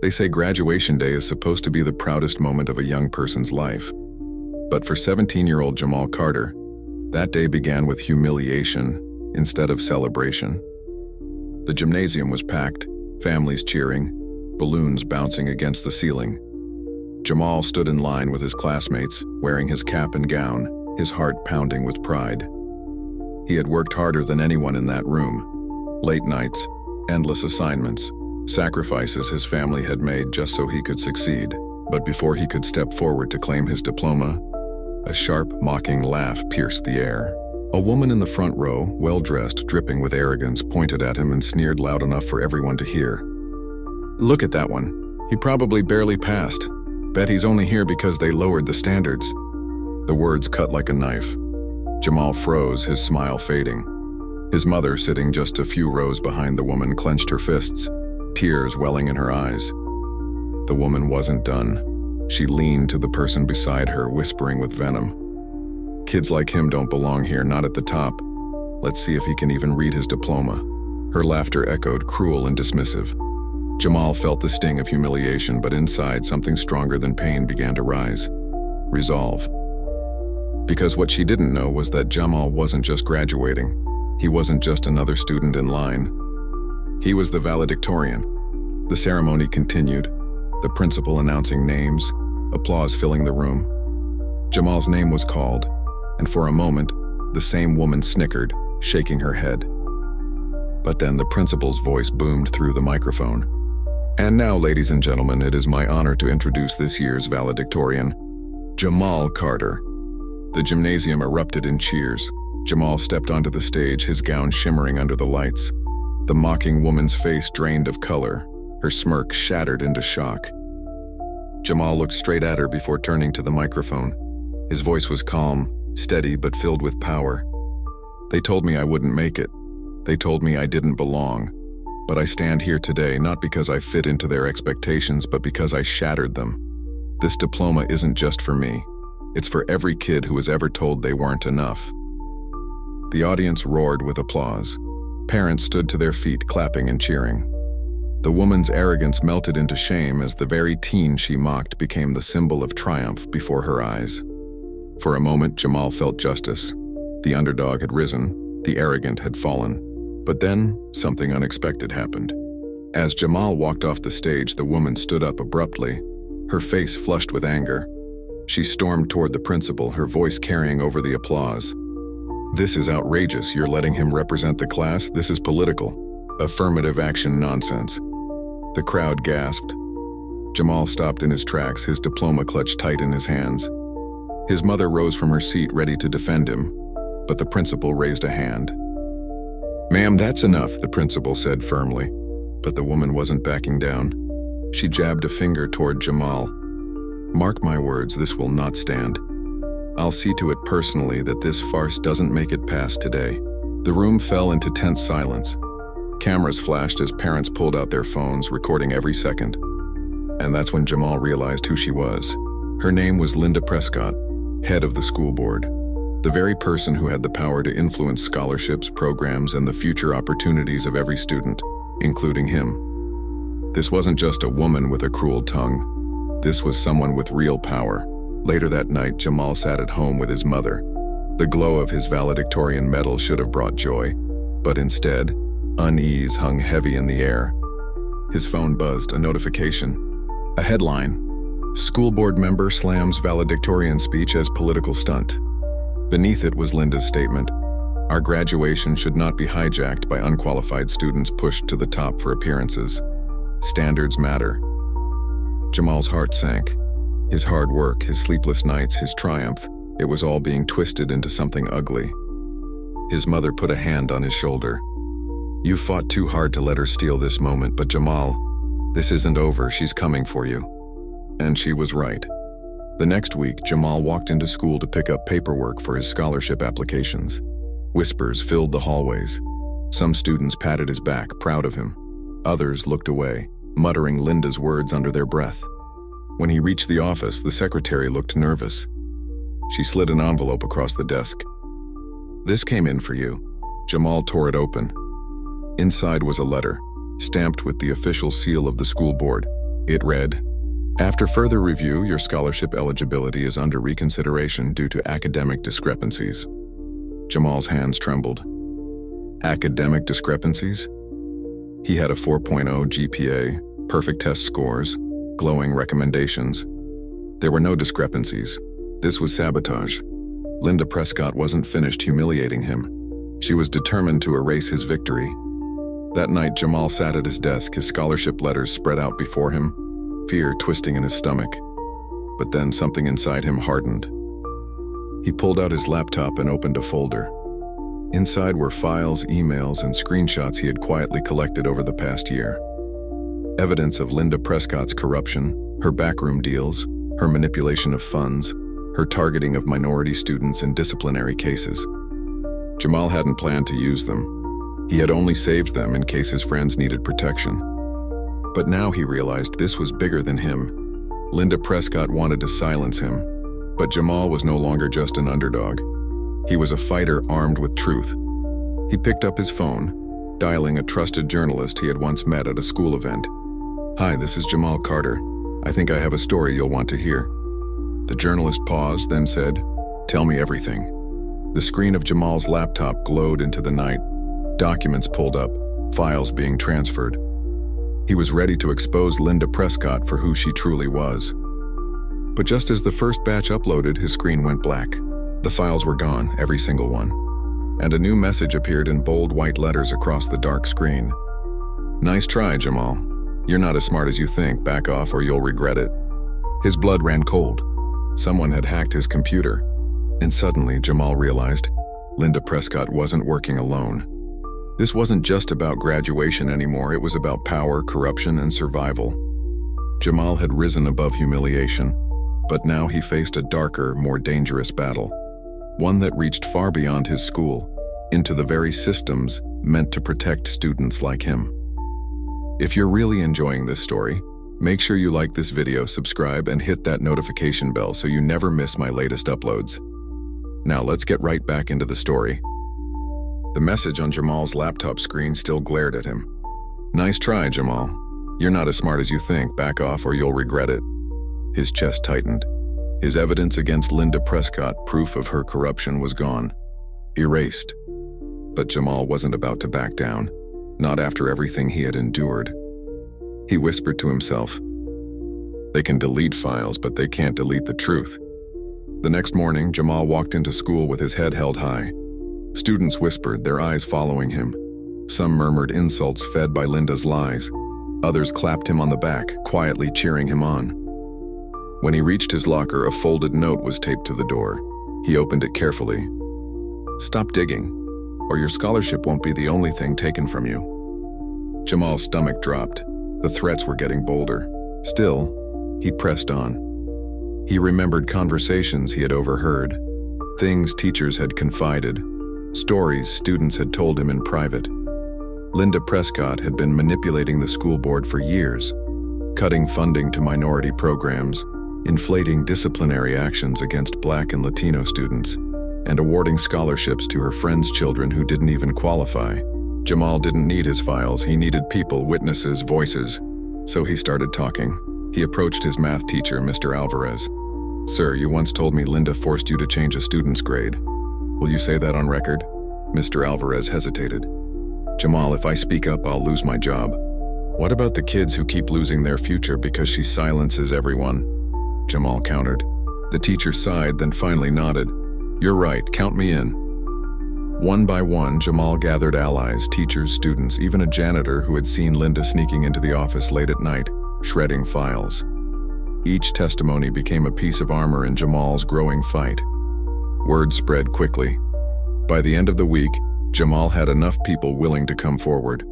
They say graduation day is supposed to be the proudest moment of a young person's life. But for 17-year-old Jamal Carter, that day began with humiliation instead of celebration. The gymnasium was packed, families cheering, balloons bouncing against the ceiling. Jamal stood in line with his classmates, wearing his cap and gown, his heart pounding with pride. He had worked harder than anyone in that room. Late nights, endless assignments, sacrifices his family had made just so he could succeed. But before he could step forward to claim his diploma, a sharp, mocking laugh pierced the air. A woman in the front row, well-dressed, dripping with arrogance, pointed at him and sneered loud enough for everyone to hear. "Look at that one. He probably barely passed. Bet he's only here because they lowered the standards." The words cut like a knife. Jamal froze, his smile fading. His mother, sitting just a few rows behind the woman, clenched her fists, tears welling in her eyes. The woman wasn't done. She leaned to the person beside her, whispering with venom. "Kids like him don't belong here, not at the top. Let's see if he can even read his diploma." Her laughter echoed, cruel and dismissive. Jamal felt the sting of humiliation, but inside something stronger than pain began to rise. Resolve. Because what she didn't know was that Jamal wasn't just graduating. He wasn't just another student in line. He was the valedictorian. The ceremony continued, the principal announcing names, applause filling the room. Jamal's name was called, and for a moment, the same woman snickered, shaking her head. But then the principal's voice boomed through the microphone. "And now, ladies and gentlemen, it is my honor to introduce this year's valedictorian, Jamal Carter." The gymnasium erupted in cheers. Jamal stepped onto the stage, his gown shimmering under the lights. The mocking woman's face drained of color, her smirk shattered into shock. Jamal looked straight at her before turning to the microphone. His voice was calm, steady, but filled with power. "They told me I wouldn't make it. They told me I didn't belong. But I stand here today not because I fit into their expectations, but because I shattered them. This diploma isn't just for me. It's for every kid who was ever told they weren't enough." The audience roared with applause. Parents stood to their feet, clapping and cheering. The woman's arrogance melted into shame as the very teen she mocked became the symbol of triumph before her eyes. For a moment, Jamal felt justice. The underdog had risen, the arrogant had fallen. But then, something unexpected happened. As Jamal walked off the stage, the woman stood up abruptly, her face flushed with anger. She stormed toward the principal, her voice carrying over the applause. "This is outrageous. You're letting him represent the class? This is political. Affirmative action nonsense." The crowd gasped. Jamal stopped in his tracks, his diploma clutched tight in his hands. His mother rose from her seat, ready to defend him, but the principal raised a hand. "Ma'am, that's enough," the principal said firmly, but the woman wasn't backing down. She jabbed a finger toward Jamal. "Mark my words, this will not stand. I'll see to it personally that this farce doesn't make it past today." The room fell into tense silence. Cameras flashed as parents pulled out their phones, recording every second. And that's when Jamal realized who she was. Her name was Linda Prescott, head of the school board. The very person who had the power to influence scholarships, programs, and the future opportunities of every student, including him. This wasn't just a woman with a cruel tongue. This was someone with real power. Later that night, Jamal sat at home with his mother. The glow of his valedictorian medal should have brought joy, but instead, unease hung heavy in the air. His phone buzzed, a notification. A headline: "School board member slams valedictorian speech as political stunt." Beneath it was Linda's statement: "Our graduation should not be hijacked by unqualified students pushed to the top for appearances. Standards matter." Jamal's heart sank. His hard work, his sleepless nights, his triumph, it was all being twisted into something ugly. His mother put a hand on his shoulder. "You fought too hard to let her steal this moment, but Jamal, this isn't over, she's coming for you." And she was right. The next week, Jamal walked into school to pick up paperwork for his scholarship applications. Whispers filled the hallways. Some students patted his back, proud of him. Others looked away, muttering Linda's words under their breath. When he reached the office, the secretary looked nervous. She slid an envelope across the desk. "This came in for you." Jamal tore it open. Inside was a letter, stamped with the official seal of the school board. It read, "After further review, your scholarship eligibility is under reconsideration due to academic discrepancies." Jamal's hands trembled. Academic discrepancies? He had a 4.0 GPA, perfect test scores, glowing recommendations. There were no discrepancies. This was sabotage. Linda Prescott wasn't finished humiliating him. She was determined to erase his victory. That night, Jamal sat at his desk, his scholarship letters spread out before him, fear twisting in his stomach. But then something inside him hardened. He pulled out his laptop and opened a folder. Inside were files, emails, and screenshots he had quietly collected over the past year. Evidence of Linda Prescott's corruption, her backroom deals, her manipulation of funds, her targeting of minority students in disciplinary cases. Jamal hadn't planned to use them. He had only saved them in case his friends needed protection. But now he realized this was bigger than him. Linda Prescott wanted to silence him, but Jamal was no longer just an underdog. He was a fighter armed with truth. He picked up his phone, dialing a trusted journalist he had once met at a school event. "Hi, this is Jamal Carter. I think I have a story you'll want to hear." The journalist paused, then said, "Tell me everything." The screen of Jamal's laptop glowed into the night, documents pulled up, files being transferred. He was ready to expose Linda Prescott for who she truly was. But just as the first batch uploaded, his screen went black. The files were gone, every single one. And a new message appeared in bold white letters across the dark screen. "Nice try, Jamal. You're not as smart as you think. Back off or you'll regret it." His blood ran cold. Someone had hacked his computer. And suddenly, Jamal realized Linda Prescott wasn't working alone. This wasn't just about graduation anymore, it was about power, corruption, and survival. Jamal had risen above humiliation, but now he faced a darker, more dangerous battle. One that reached far beyond his school, into the very systems meant to protect students like him. If you're really enjoying this story, make sure you like this video, subscribe, and hit that notification bell so you never miss my latest uploads. Now let's get right back into the story. The message on Jamal's laptop screen still glared at him. "Nice try, Jamal. You're not as smart as you think. Back off or you'll regret it." His chest tightened. His evidence against Linda Prescott, proof of her corruption, was gone. Erased. But Jamal wasn't about to back down. Not after everything he had endured. He whispered to himself, "They can delete files, but they can't delete the truth." The next morning, Jamal walked into school with his head held high. Students whispered, their eyes following him. Some murmured insults fed by Linda's lies. Others clapped him on the back, quietly cheering him on. When he reached his locker, a folded note was taped to the door. He opened it carefully. "Stop digging, or your scholarship won't be the only thing taken from you." Jamal's stomach dropped. The threats were getting bolder. Still, he pressed on. He remembered conversations he had overheard, things teachers had confided, stories students had told him in private. Linda Prescott had been manipulating the school board for years, cutting funding to minority programs, inflating disciplinary actions against Black and Latino students, and awarding scholarships to her friends' children who didn't even qualify. Jamal didn't need his files, he needed people, witnesses, voices. So he started talking. He approached his math teacher, Mr. Alvarez. "Sir, you once told me Linda forced you to change a student's grade. Will you say that on record?" Mr. Alvarez hesitated. "Jamal, if I speak up, I'll lose my job." "What about the kids who keep losing their future because she silences everyone?" Jamal countered. The teacher sighed, then finally nodded. "You're right, count me in." One by one, Jamal gathered allies, teachers, students, even a janitor who had seen Linda sneaking into the office late at night, shredding files. Each testimony became a piece of armor in Jamal's growing fight. Word spread quickly. By the end of the week, Jamal had enough people willing to come forward.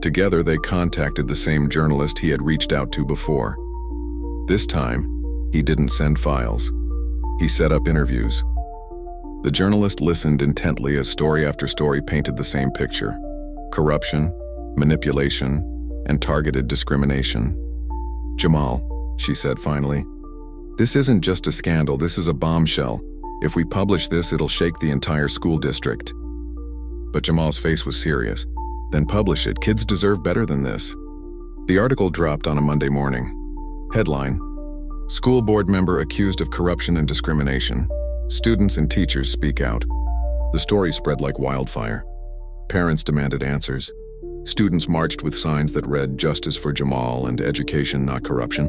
Together, they contacted the same journalist he had reached out to before. This time, he didn't send files. He set up interviews. The journalist listened intently as story after story painted the same picture: corruption, manipulation, and targeted discrimination. "Jamal," she said finally, "this isn't just a scandal, this is a bombshell. If we publish this, it'll shake the entire school district." But Jamal's face was serious. "Then publish it. Kids deserve better than this." The article dropped on a Monday morning. Headline: School board member accused of corruption and discrimination. Students and teachers speak out. The story spread like wildfire. Parents demanded answers. Students marched with signs that read "Justice for Jamal" and "Education, not corruption."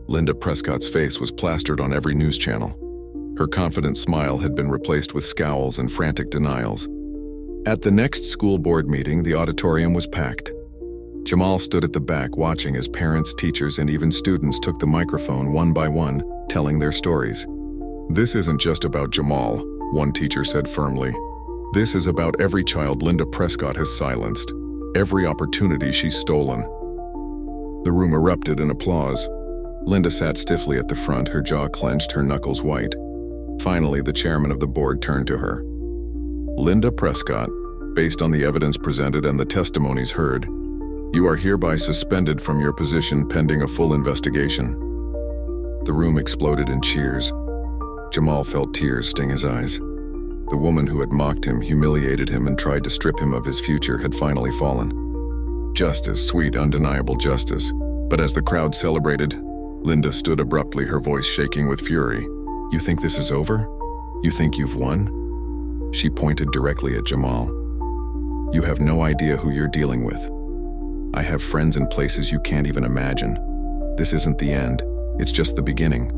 Linda Prescott's face was plastered on every news channel. Her confident smile had been replaced with scowls and frantic denials. At the next school board meeting, the auditorium was packed. Jamal stood at the back watching as parents, teachers, and even students took the microphone one by one, telling their stories. "This isn't just about Jamal," one teacher said firmly. "This is about every child Linda Prescott has silenced, every opportunity she's stolen." The room erupted in applause. Linda sat stiffly at the front, her jaw clenched, her knuckles white. Finally, the chairman of the board turned to her. "Linda Prescott, based on the evidence presented and the testimonies heard, you are hereby suspended from your position pending a full investigation." The room exploded in cheers. Jamal felt tears sting his eyes. The woman who had mocked him, humiliated him, and tried to strip him of his future had finally fallen. Justice, sweet, undeniable justice. But as the crowd celebrated, Linda stood abruptly, her voice shaking with fury. "You think this is over? You think you've won?" She pointed directly at Jamal. "You have no idea who you're dealing with. I have friends in places you can't even imagine. This isn't the end, it's just the beginning."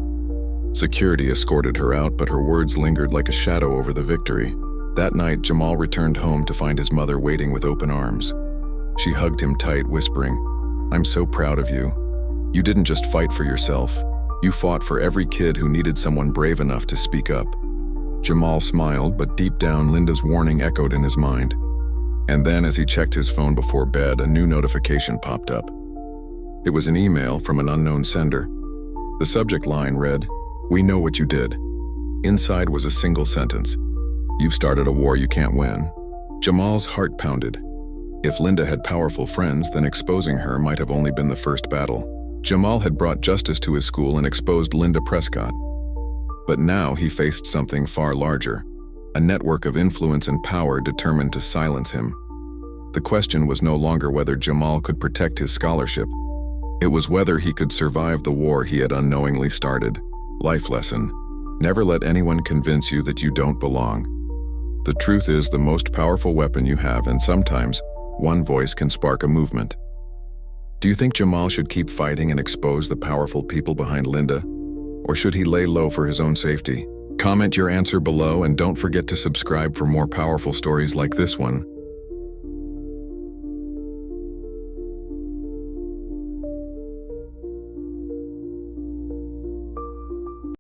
Security escorted her out, but her words lingered like a shadow over the victory. That night, Jamal returned home to find his mother waiting with open arms. She hugged him tight, whispering, "I'm so proud of you. You didn't just fight for yourself. You fought for every kid who needed someone brave enough to speak up." Jamal smiled, but deep down, Linda's warning echoed in his mind. And then, as he checked his phone before bed, a new notification popped up. It was an email from an unknown sender. The subject line read, "We know what you did." Inside was a single sentence: "You've started a war you can't win." Jamal's heart pounded. If Linda had powerful friends, then exposing her might have only been the first battle. Jamal had brought justice to his school and exposed Linda Prescott. But now he faced something far larger, a network of influence and power determined to silence him. The question was no longer whether Jamal could protect his scholarship. It was whether he could survive the war he had unknowingly started. Life lesson: never let anyone convince you that you don't belong. The truth is the most powerful weapon you have, and sometimes one voice can spark a movement. Do you think Jamal should keep fighting and expose the powerful people behind Linda? Or should he lay low for his own safety? Comment your answer below and don't forget to subscribe for more powerful stories like this one.